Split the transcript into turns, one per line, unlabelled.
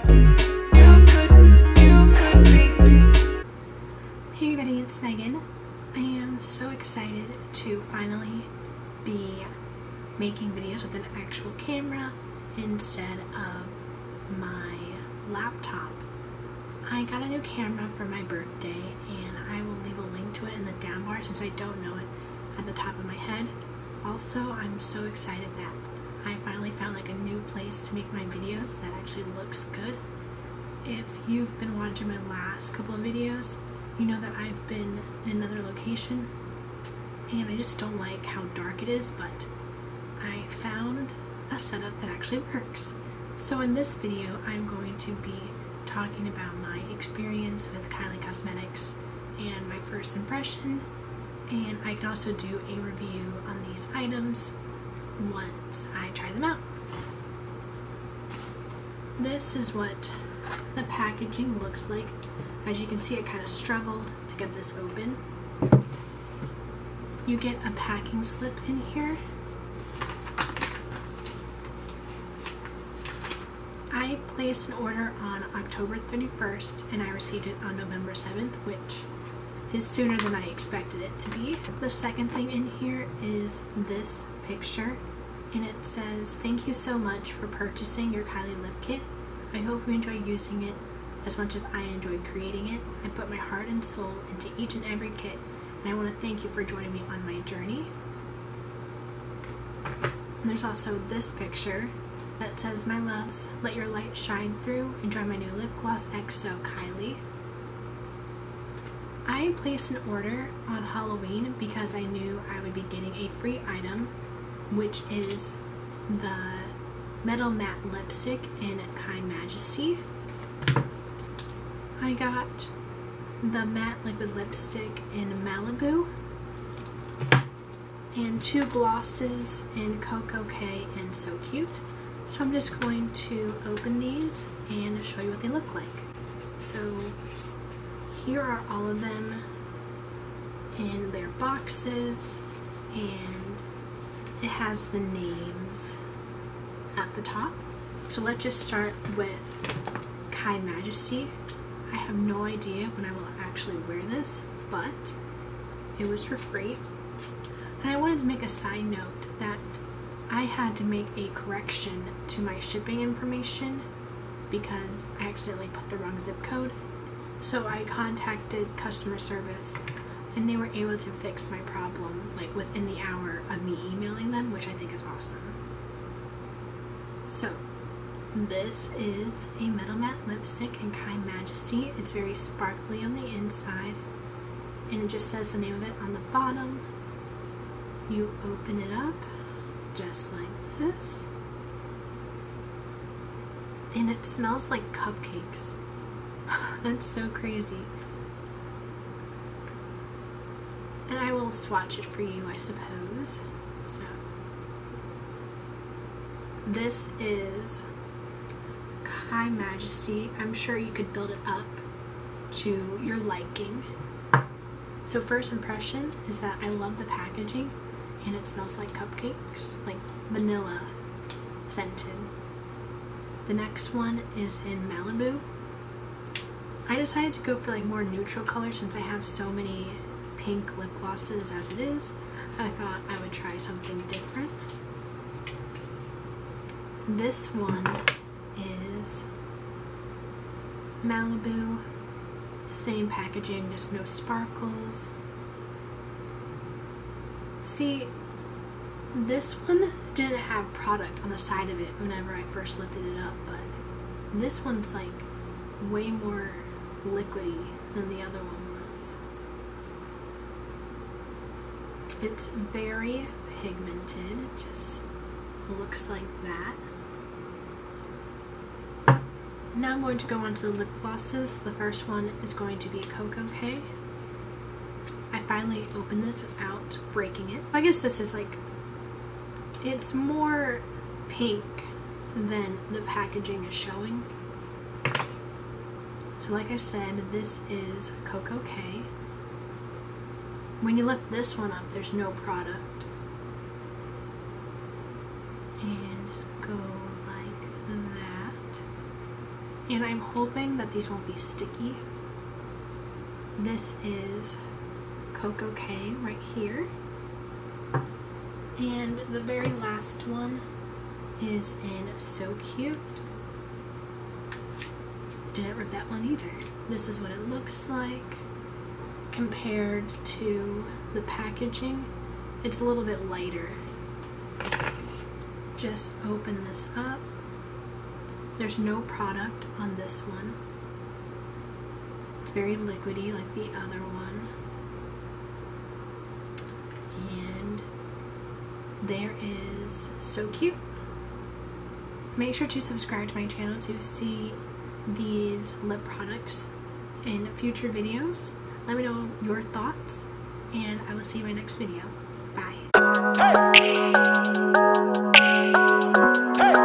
Hey everybody, it's Megan. I am so excited to finally be making videos with an actual camera instead of my laptop. I got a new camera for my birthday and I will leave a link to it in the down bar since I don't know it at the top of my head. Also, I'm so excited that I finally found like a new place to make my videos that actually looks good. If you've been watching my last couple of videos, you know that I've been in another location and I just don't like how dark it is, but I found a setup that actually works. So in this video, I'm going to be talking about my experience with Kylie Cosmetics and my first impression, and I can also do a review on these items once I try them out. This is what the packaging looks like. As you can see, I kind of struggled to get this open. You get a packing slip in here. I placed an order on October 31st and I received it on November 7th, which is sooner than I expected it to be. The second thing in here is this picture, and it says, "Thank you so much for purchasing your Kylie lip kit. I hope you enjoy using it as much as I enjoyed creating it. I put my heart and soul into each and every kit, and I want to thank you for joining me on my journey." And there's also this picture that says, "My loves, let your light shine through. Enjoy my new lip gloss, XO Kylie." I placed an order on Halloween because I knew I would be getting a free item, which is the Metal Matte Lipstick in Kai Majesty. I got the matte liquid lipstick in Malibu and two glosses in Coco K and So Cute. So I'm just going to open these and show you what they look like. So here are all of them in their boxes, and it has the names at the top. So let's just start with Kai Majesty. I have no idea when I will actually wear this, but it was for free. And I wanted to make a side note that I had to make a correction to my shipping information because I accidentally put the wrong zip code. So I contacted customer service and they were able to fix my problem like within the hour of me emailing them, which I think is awesome. So this is a Metal Matte Lipstick in Kai Majesty. It's very sparkly on the inside and it just says the name of it on the bottom. You open it up just like this and it smells like cupcakes. That's so crazy. And I will swatch it for you, I suppose. So this is Kai Majesty. I'm sure you could build it up to your liking. So first impression is that I love the packaging and it smells like cupcakes, like vanilla scented. The next one is in Malibu. I decided to go for like more neutral colors since I have so many pink lip glosses as it is. I thought I would try something different. This one is Malibu, same packaging, just no sparkles. See, this one didn't have product on the side of it whenever I first lifted it up, but this one's like way more liquidy than the other one was. It's very pigmented, it just looks like that. Now I'm going to go on to the lip glosses. The first one is going to be Coco K. I finally opened this without breaking it. I guess this is like, it's more pink than the packaging is showing. So like I said, this is Coco K. When you lift this one up, there's no product. And just go like that. And I'm hoping that these won't be sticky. This is Coco K right here. And the very last one is in So Cute. Didn't rip that one either. This is what it looks like compared to the packaging. It's a little bit lighter. Just open this up. There's no product on this one. It's very liquidy like the other one. And there is So Cute. Make sure to subscribe to my channel to see these lip products in future videos. Let me know your thoughts, and I will see you in my next video. Bye.